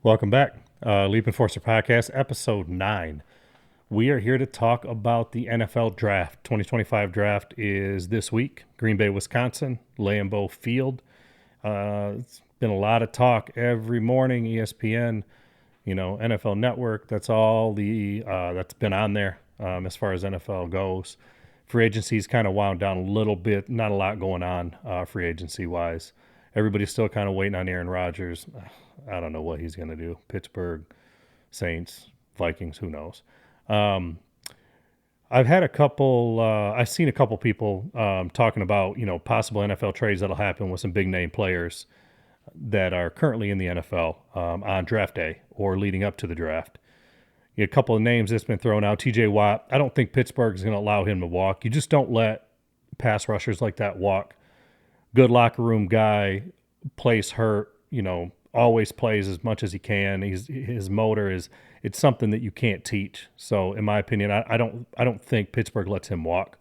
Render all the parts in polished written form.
Welcome back. Leap Enforcer Podcast, episode 9. We are here to talk about the NFL draft. 2025 draft is this week. Green Bay, Wisconsin, Lambeau Field. It's been a lot of talk every morning, ESPN, NFL Network. That's all that's been on there as far as NFL goes. Free agency's kind of wound down a little bit. Not a lot going on free agency wise. Everybody's still kind of waiting on Aaron Rodgers. I don't know what he's going to do. Pittsburgh, Saints, Vikings, who knows? Um, I've had a couple. I've seen a couple people talking about possible NFL trades that'll happen with some big name players that are currently in the NFL on draft day or leading up to the draft. A couple of names that's been thrown out. T.J. Watt. I don't think Pittsburgh is going to allow him to walk. You just don't let pass rushers like that walk. Good locker room guy, plays hurt. Always plays as much as he can. His motor is it's something that you can't teach. So in my opinion, I don't think Pittsburgh lets him walk.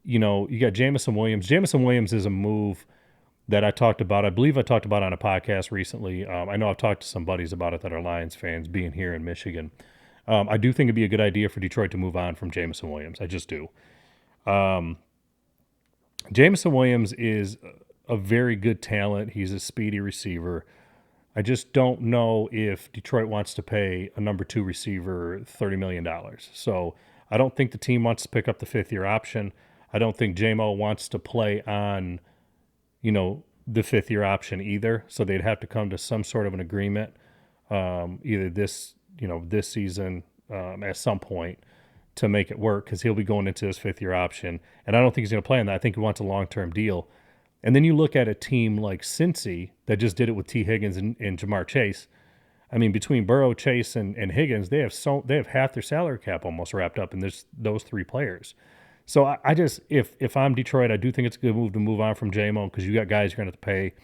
You got Jameson Williams. Jameson Williams is a move that I talked about. I believe I talked about on a podcast recently. I know I've talked to some buddies about it that are Lions fans, being here in Michigan. I do think it'd be a good idea for Detroit to move on from Jameson Williams. I just do. Jameson Williams is a very good talent. He's a speedy receiver. I just don't know if Detroit wants to pay a number 2 receiver $30 million. So I don't think the team wants to pick up the 5th-year option. I don't think JMO wants to play on, the 5th-year option either. So they'd have to come to some sort of an agreement, either this season at some point to make it work, because he'll be going into his 5th-year option. And I don't think he's going to play on that. I think he wants a long-term deal. And then you look at a team like Cincy that just did it with T. Higgins and Jamar Chase. I mean, between Burrow, Chase, and Higgins, they have half their salary cap almost wrapped up in those 3 players. So I just if I'm Detroit, I do think it's a good move to move on from JMO, because you got guys you're going to have to pay.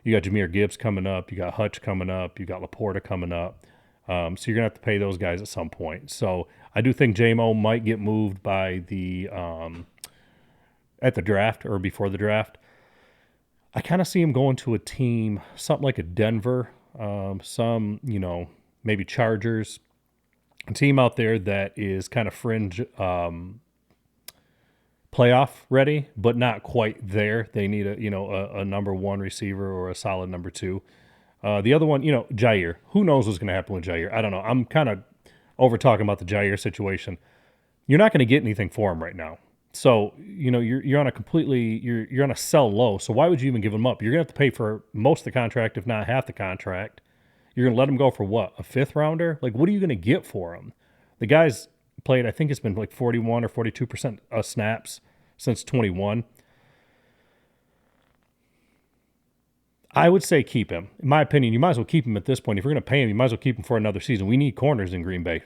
You got Jahmyr Gibbs coming up. You got Hutch coming up. You got Laporta coming up. So you're going to have to pay those guys at some point. So I do think JMO might get moved by at the draft or before the draft. I kind of see him going to a team, something like a Denver, maybe Chargers, a team out there that is kind of fringe playoff ready, but not quite there. They need a number 1 receiver or a solid number 2. The other one, Jair. Who knows what's going to happen with Jair? I don't know. I'm kind of over talking about the Jair situation. You're not going to get anything for him right now. So, you're on a completely, you're on a sell low. So why would you even give him up? You're going to have to pay for most of the contract, if not half the contract. You're going to let him go for what? A 5th rounder? Like, what are you going to get for him? The guy's played, I think it's been like 41 or 42% of snaps since 21. I would say keep him. In my opinion, you might as well keep him at this point. If you're going to pay him, you might as well keep him for another season. We need corners in Green Bay.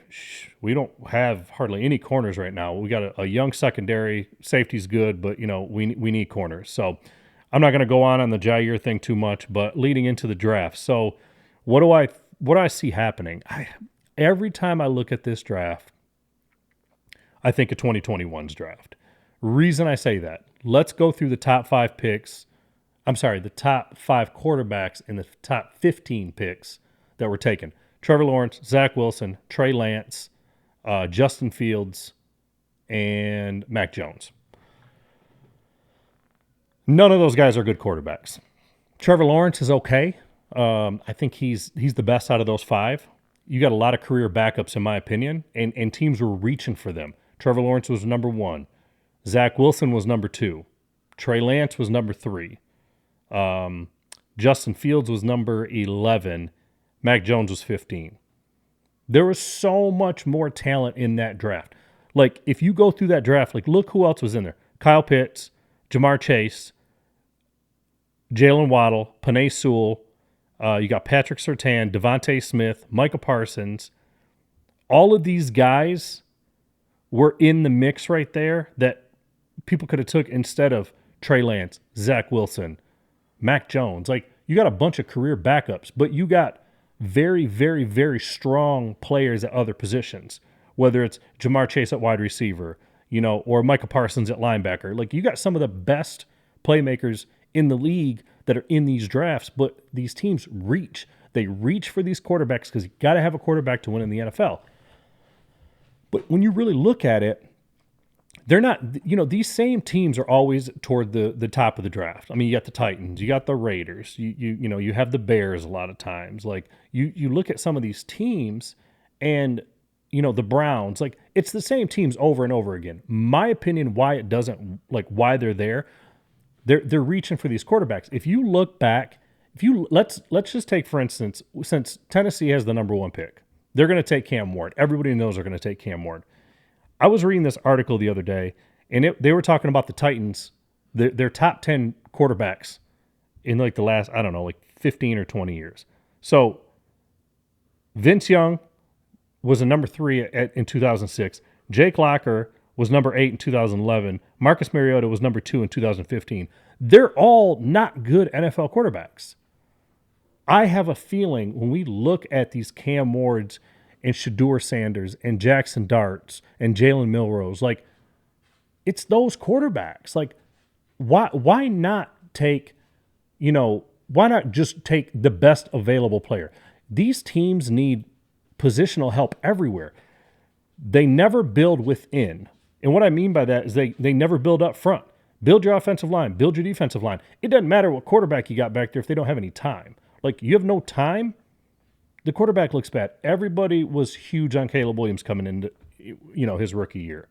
We don't have hardly any corners right now. We got a young secondary. Safety's good, but, we need corners. So I'm not going to go on the Jair thing too much, but leading into the draft. So what do I see happening? Every time I look at this draft, I think of 2021's draft. Reason I say that, let's go through the top 5 picks. The top 5 quarterbacks and the top 15 picks that were taken. Trevor Lawrence, Zach Wilson, Trey Lance, Justin Fields, and Mac Jones. None of those guys are good quarterbacks. Trevor Lawrence is okay. I think he's the best out of those 5. You got a lot of career backups, in my opinion, and teams were reaching for them. Trevor Lawrence was number 1. Zach Wilson was number 2. Trey Lance was number 3. Justin Fields was number 11. Mac Jones was 15. There was so much more talent in that draft. Like, if you go through that draft, like, look who else was in there. Kyle Pitts, Jamar Chase, Jalen Waddle, Penei Sewell. You got Patrick Surtain, Devontae Smith, Micah Parsons. All of these guys were in the mix right there that people could have took instead of Trey Lance, Zach Wilson, Mac Jones. Like, you got a bunch of career backups, but you got very, very, very strong players at other positions, whether it's Jamar Chase at wide receiver, or Micah Parsons at linebacker. Like, you got some of the best playmakers in the league that are in these drafts, but these teams reach. They reach for these quarterbacks because you got to have a quarterback to win in the NFL. But when you really look at it, they're not, these same teams are always toward the top of the draft. I mean, you got the Titans, you got the Raiders, you have the Bears a lot of times. Like you look at some of these teams and, the Browns, like it's the same teams over and over again. My opinion, why it doesn't, like why they're there, they're reaching for these quarterbacks. If you look back, let's just take, for instance, since Tennessee has the number 1 pick, they're going to take Cam Ward. Everybody knows they're going to take Cam Ward. I was reading this article the other day, and they were talking about the Titans, their top 10 quarterbacks in like the last, I don't know, like 15 or 20 years. So Vince Young was a number 3 in 2006. Jake Locker was number 8 in 2011. Marcus Mariota was number 2 in 2015. They're all not good NFL quarterbacks. I have a feeling when we look at these Cam Wards and Shedeur Sanders and Jackson Darts and Jalen Milrose, like it's those quarterbacks. Like why not take, why not just take the best available player? These teams need positional help everywhere. They never build within. And what I mean by that is they never build up front. Build your offensive line, build your defensive line. It doesn't matter what quarterback you got back there if they don't have any time. Like you have no time, the quarterback looks bad. Everybody was huge on Caleb Williams coming into, his rookie year.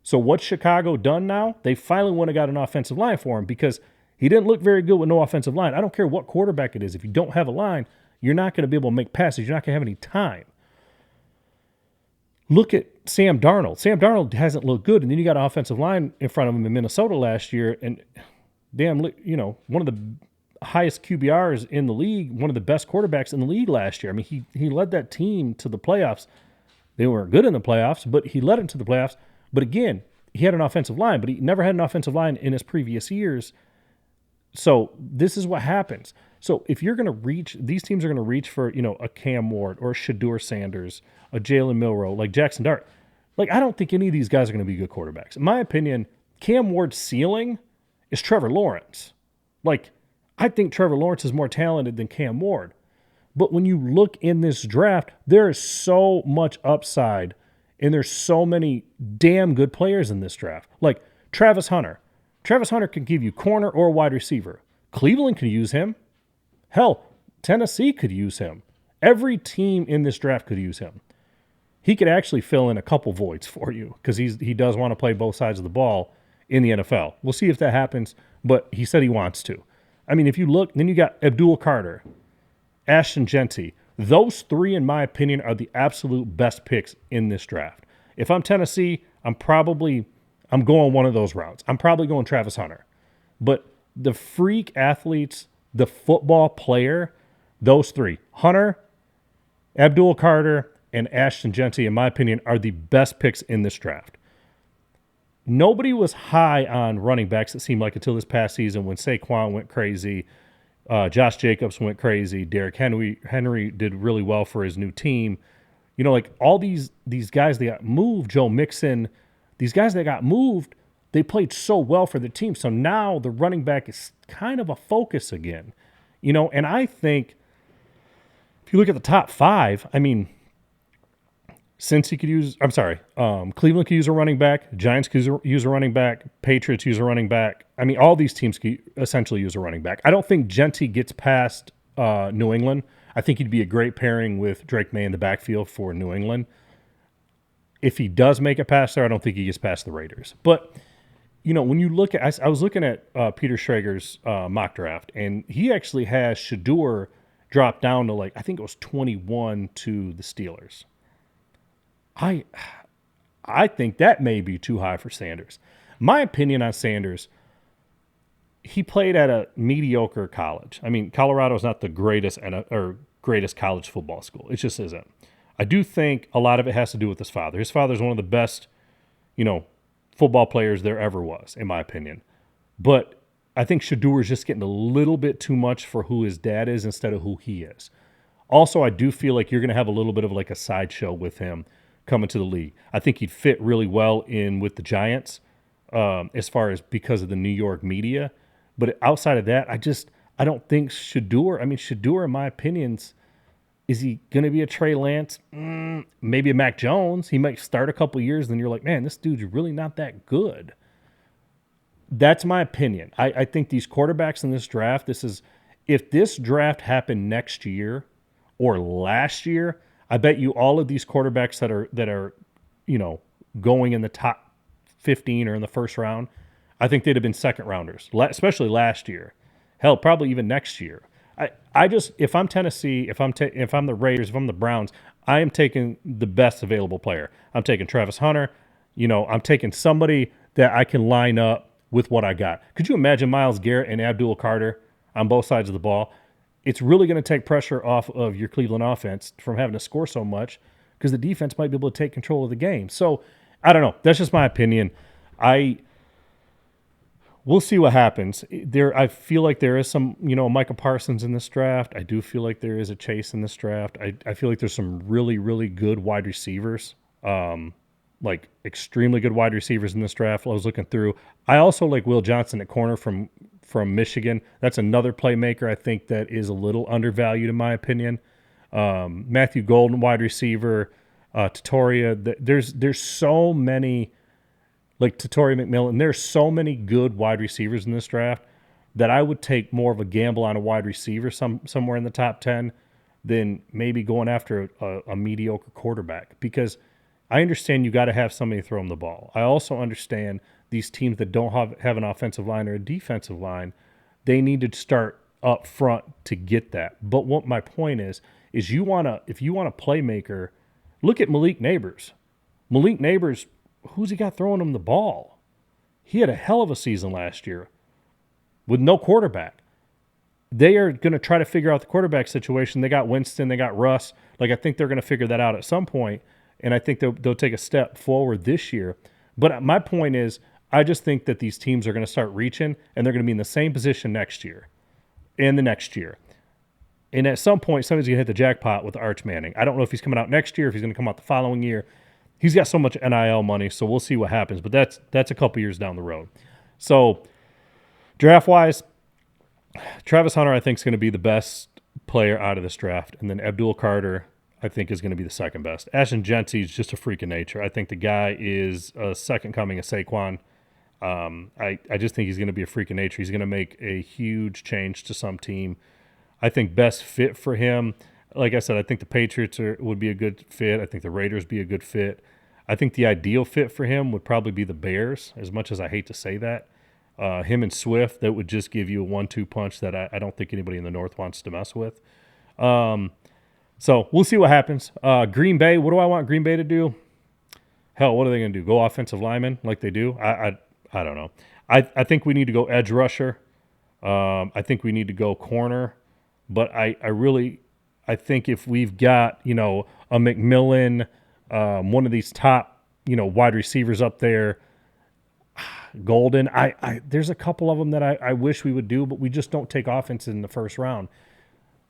So what's Chicago done now? They finally went and got an offensive line for him because he didn't look very good with no offensive line. I don't care what quarterback it is. If you don't have a line, you're not going to be able to make passes. You're not going to have any time. Look at Sam Darnold. Sam Darnold hasn't looked good, and then you got an offensive line in front of him in Minnesota last year, and damn, one of the highest QBRs in the league, one of the best quarterbacks in the league last year. I mean, he led that team to the playoffs. They weren't good in the playoffs, but he led them to the playoffs. But again, he had an offensive line, but he never had an offensive line in his previous years. So this is what happens. So if you're going to reach, these teams are going to reach for, a Cam Ward or a Shedeur Sanders, a Jalen Milroe, like Jackson Dart. Like, I don't think any of these guys are going to be good quarterbacks. In my opinion, Cam Ward's ceiling is Trevor Lawrence. Like, I think Trevor Lawrence is more talented than Cam Ward. But when you look in this draft, there is so much upside, and there's so many damn good players in this draft. Like Travis Hunter. Travis Hunter can give you corner or wide receiver. Cleveland could use him. Hell, Tennessee could use him. Every team in this draft could use him. He could actually fill in a couple voids for you because he does want to play both sides of the ball in the NFL. We'll see if that happens, but he said he wants to. I mean, if you look, then you got Abdul Carter, Ashton Genty. Those three, in my opinion, are the absolute best picks in this draft. If I'm Tennessee, I'm going one of those routes. I'm probably going Travis Hunter. But the freak athletes, the football player, those three, Hunter, Abdul Carter, and Ashton Genty, in my opinion, are the best picks in this draft. Nobody was high on running backs, it seemed like, until this past season when Saquon went crazy, Josh Jacobs went crazy, Derrick Henry did really well for his new team. Like all these guys that got moved, Joe Mixon, these guys that got moved, they played so well for the team. So now the running back is kind of a focus again. And I think if you look at the top five, I mean, Cleveland could use a running back, Giants could use a running back, Patriots use a running back. I mean, all these teams could essentially use a running back. I don't think Genty gets past New England. I think he'd be a great pairing with Drake May in the backfield for New England. If he does make it past there, I don't think he gets past the Raiders. But, when you look at, I was looking at Peter Schrager's mock draft, and he actually has Shedeur drop down to I think it was 21 to the Steelers. I think that may be too high for Sanders. My opinion on Sanders, he played at a mediocre college. I mean, Colorado is not the greatest college football school. It just isn't. I do think a lot of it has to do with his father. His father is one of the best, football players there ever was, in my opinion. But I think Shedeur is just getting a little bit too much for who his dad is instead of who he is. Also, I do feel like you're going to have a little bit of a sideshow with him coming to the league. I think he'd fit really well in with the Giants as far as because of the New York media. But outside of that, I don't think Shador, in my opinions, is he going to be a Trey Lance? Maybe a Mac Jones. He might start a couple years, then you're like, man, this dude's really not that good. That's my opinion. I think these quarterbacks in this draft, if this draft happened next year or last year, I bet you all of these quarterbacks that are, going in the top 15 or in the first round, I think they'd have been second rounders, especially last year. Hell, probably even next year. I just, if I'm Tennessee, if I'm the Raiders, if I'm the Browns, I am taking the best available player. I'm taking Travis Hunter. I'm taking somebody that I can line up with what I got. Could you imagine Myles Garrett and Abdul Carter on both sides of the ball? It's really going to take pressure off of your Cleveland offense from having to score so much because the defense might be able to take control of the game. So I don't know. That's just my opinion. We'll see what happens. I feel like there is some, Micah Parsons in this draft. I do feel like there is a Chase in this draft. I feel like there's some really, really good wide receivers, like extremely good wide receivers in this draft. I was looking through. I also like Will Johnson at corner from Michigan. That's another playmaker I think that is a little undervalued in my opinion. Matthew Golden, wide receiver. Tatoria. There's so many. Like Tatori McMillan, there's so many good wide receivers in this draft that I would take more of a gamble on a wide receiver somewhere in the top 10 than maybe going after a mediocre quarterback, because I understand you got to have somebody to throw them the ball. I also understand these teams that don't have an offensive line or a defensive line, they need to start up front to get that. But what my point is if you want a playmaker, look at Malik Neighbors. Malik Neighbors, who's he got throwing him the ball? He had a hell of a season last year with no quarterback. They are going to try to figure out the quarterback situation. They got Winston, they got Russ. Like, I think they're going to figure that out at some point, and I think they'll take a step forward this year. But my point is, I just think that these teams are going to start reaching, and they're going to be in the same position next year and the next year. And at some point, somebody's going to hit the jackpot with Arch Manning. I don't know if he's coming out next year, if he's going to come out the following year. He's got so much NIL money, so we'll see what happens. But that's a couple years down the road. So draft-wise, Travis Hunter, I think, is going to be the best player out of this draft. And then Abdul Carter, I think, is going to be the second best. Ashton Jeanty is just a freak of nature. I think the guy is a second coming of Saquon. I just think he's going to be a freak of nature. He's going to make a huge change to some team. I think best fit for him, like I said, I think the Patriots would be a good fit. I think the Raiders be a good fit. I think the ideal fit for him would probably be the Bears, as much as I hate to say that. Him and Swift, that would just give you a 1-2 punch that I don't think anybody in the North wants to mess with. So we'll see what happens. Green Bay, what do I want Green Bay to do? Hell, what are they going to do? Go offensive lineman like they do? I don't know. I think we need to go edge rusher. I think we need to go corner. But I think if we've got, a McMillan, one of these top, wide receivers up there, Golden, there's a couple of them that I wish we would do, but we just don't take offense in the first round.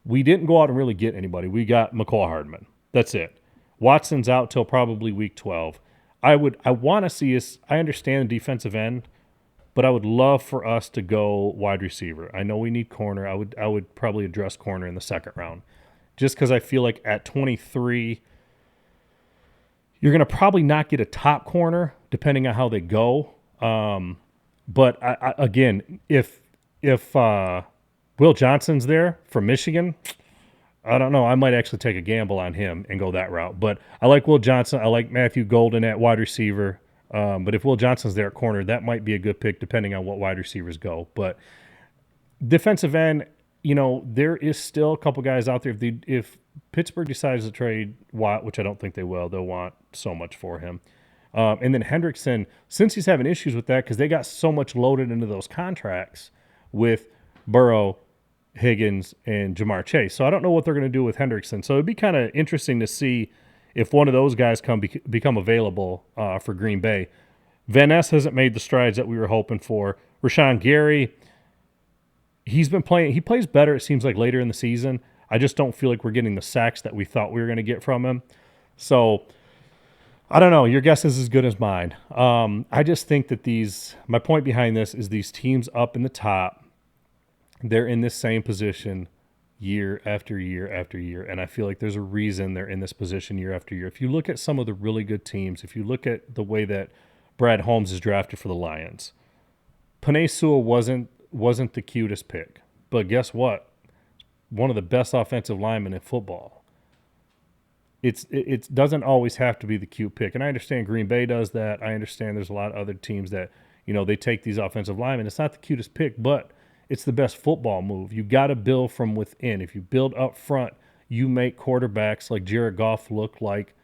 We didn't go out and really get anybody. We got McCall Hardman. That's it. Watson's out till probably week 12. I want to see us. I understand the defensive end, but I would love for us to go wide receiver. I know we need corner. I would probably address corner in the second round, just because I feel like at 23, you're going to probably not get a top corner depending on how they go. But again, if Will Johnson's there from Michigan, I don't know. I might actually take a gamble on him and go that route. But I like Will Johnson. I like Matthew Golden at wide receiver. But if Will Johnson's there at corner, that might be a good pick depending on what wide receivers go. But defensive end, there is still a couple guys out there. If Pittsburgh decides to trade Watt, which I don't think they will, they'll want so much for him. And then Hendrickson, since he's having issues with that because they got so much loaded into those contracts with Burrow, Higgins, and Jamar Chase. So I don't know what they're going to do with Hendrickson. So it'd be kind of interesting to see if one of those guys become available for Green Bay. Van Ness hasn't made the strides that we were hoping for. Rashawn Gary, he's been playing. He plays better, it seems like, later in the season. I just don't feel like we're getting the sacks that we thought we were going to get from him. So I don't know. Your guess is as good as mine. I just think that my point behind this is these teams up in the top, they're in this same position year after year after year. And I feel like there's a reason they're in this position year after year. If you look at some of the really good teams, if you look at the way that Brad Holmes is drafted for the Lions, Penei Sewell wasn't the cutest pick. But guess what? One of the best offensive linemen in football. It doesn't always have to be the cute pick. And I understand Green Bay does that. I understand there's a lot of other teams that, they take these offensive linemen. It's not the cutest pick, but it's the best football move. You got to build from within. If you build up front, you make quarterbacks like Jared Goff look like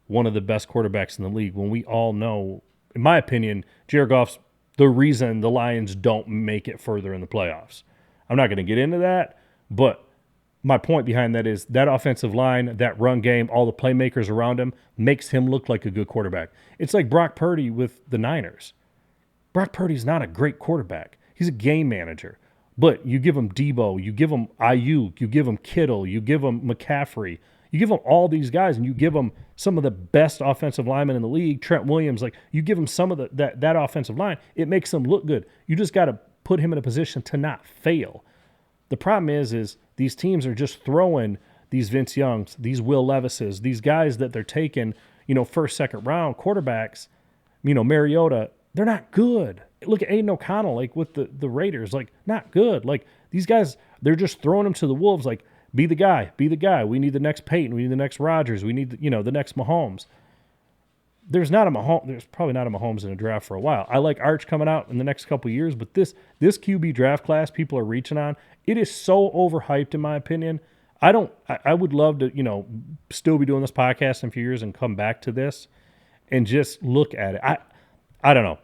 one of the best quarterbacks in the league. When we all know, in my opinion, Jared Goff's the reason the Lions don't make it further in the playoffs. I'm not going to get into that, but my point behind that is that offensive line, that run game, all the playmakers around him makes him look like a good quarterback. It's like Brock Purdy with the Niners. Brock Purdy's not a great quarterback. He's a game manager. But you give him Debo, you give him Ayuk, you give him Kittle, you give him McCaffrey, you give him all these guys, and you give him some of the best offensive linemen in the league, Trent Williams, like you give him some of that offensive line, it makes them look good. You just got to put him in a position to not fail. The problem is these teams are just throwing these Vince Youngs, these Will Levises, these guys that they're taking, first, second round quarterbacks, Mariota, they're not good. Look at Aiden O'Connell, like with the Raiders, like not good. Like these guys, they're just throwing them to the wolves. Like be the guy. We need the next Peyton. We need the next Rodgers. We need the next Mahomes. There's probably not a Mahomes in a draft for a while. I like Arch coming out in the next couple of years, but this QB draft class people are reaching on, it is so overhyped in my opinion. I would love to still be doing this podcast in a few years and come back to this and just look at it. I don't know.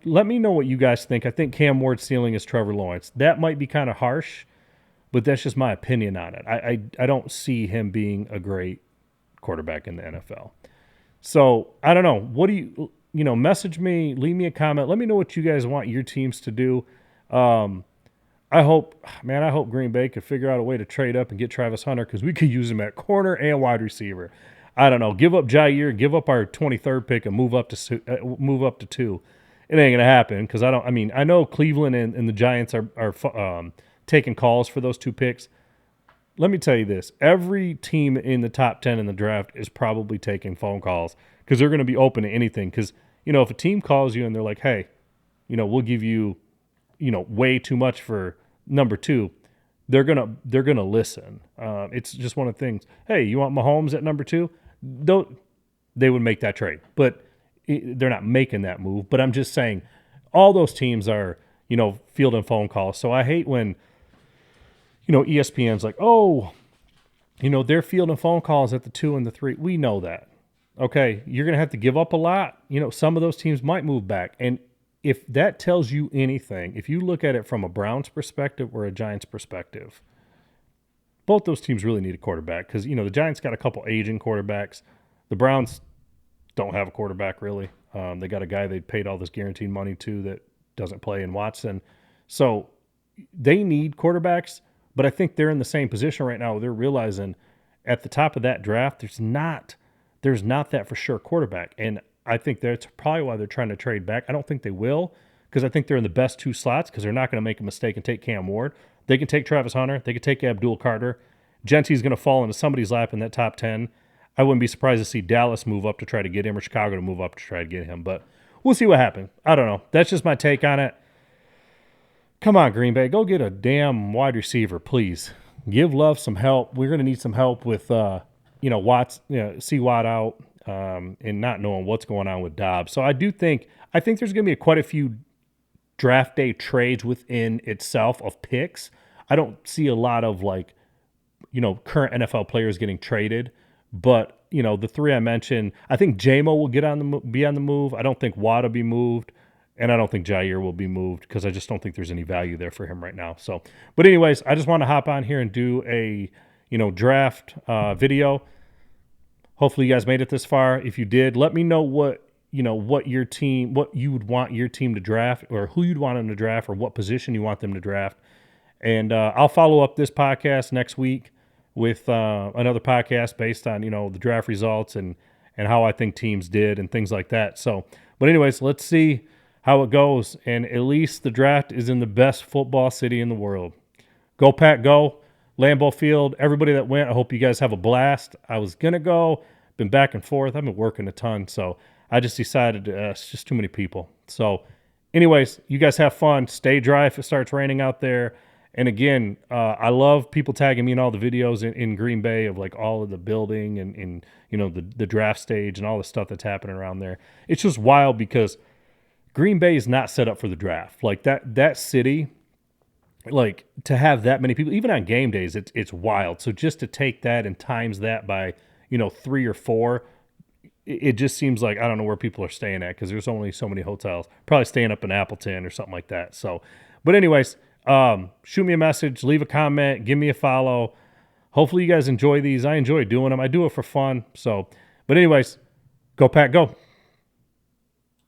Let me know what you guys think. I think Cam Ward's ceiling is Trevor Lawrence. That might be kind of harsh, but that's just my opinion on it. I don't see him being a great quarterback in the NFL. So I don't know. What do you message me, leave me a comment. Let me know what you guys want your teams to do. I hope Green Bay could figure out a way to trade up and get Travis Hunter because we could use him at corner and wide receiver. I don't know. Give up Jair, give up our 23rd pick and move up to 2. It ain't gonna happen because I know Cleveland and the Giants are taking calls for those 2 picks. Let me tell you this: every team in the top 10 in the draft is probably taking phone calls because they're going to be open to anything. Because if a team calls you and they're like, "Hey, we'll give you, way too much for number 2," they're gonna listen. It's just one of the things. Hey, you want Mahomes at number 2? They would make that trade, but they're not making that move. But I'm just saying, all those teams are fielding phone calls. So I hate when ESPN's like, oh, they're fielding phone calls at the 2 and the 3. We know that. Okay, you're gonna have to give up a lot. Some of those teams might move back, and if that tells you anything, if you look at it from a Browns perspective or a Giants perspective, both those teams really need a quarterback because, the Giants got a couple aging quarterbacks. The Browns don't have a quarterback really. They got a guy they paid all this guaranteed money to that doesn't play in Watson. So they need quarterbacks, but I think they're in the same position right now. They're realizing at the top of that draft, there's not that for sure quarterback. And I think that's probably why they're trying to trade back. I don't think they will because I think they're in the best 2 slots because they're not going to make a mistake and take Cam Ward. They can take Travis Hunter. They can take Abdul Carter. Genty's going to fall into somebody's lap in that top 10. I wouldn't be surprised to see Dallas move up to try to get him or Chicago to move up to try to get him. But we'll see what happens. I don't know. That's just my take on it. Come on, Green Bay. Go get a damn wide receiver, please. Give Love some help. We're going to need some help with, Watts, see Watt out and not knowing what's going on with Dobbs. So I think there's going to be quite a few draft day trades within itself of picks. I don't see a lot of current NFL players getting traded, but the 3 I mentioned, I think J-Mo will be on the move. I don't think Watt will be moved, and I don't think Jair will be moved because I just don't think there's any value there for him right now. So, but anyways, I just want to hop on here and do a draft video. Hopefully you guys made it this far. If you did, let me know what you would want your team to draft or who you'd want them to draft or what position you want them to draft. And I'll follow up this podcast next week with another podcast based on, the draft results and how I think teams did and things like that. So, but anyways, let's see how it goes. And at least the draft is in the best football city in the world. Go Pack Go, Lambeau Field, everybody that went, I hope you guys have a blast. I was going to go, been back and forth. I've been working a ton, so I just decided it's just too many people. So anyways, you guys have fun. Stay dry if it starts raining out there. And again, I love people tagging me in all the videos in Green Bay of like all of the building and you know, the draft stage and all the stuff that's happening around there. It's just wild because Green Bay is not set up for the draft. Like that city, like to have that many people, even on game days, it's wild. So just to take that and times that by, you know, 3 or 4, it just seems like I don't know where people are staying at because there's only so many hotels. Probably staying up in Appleton or something like that. So, but anyways, shoot me a message, leave a comment, give me a follow. Hopefully you guys enjoy these. I enjoy doing them. I do it for fun. So, but anyways, go Pack, go.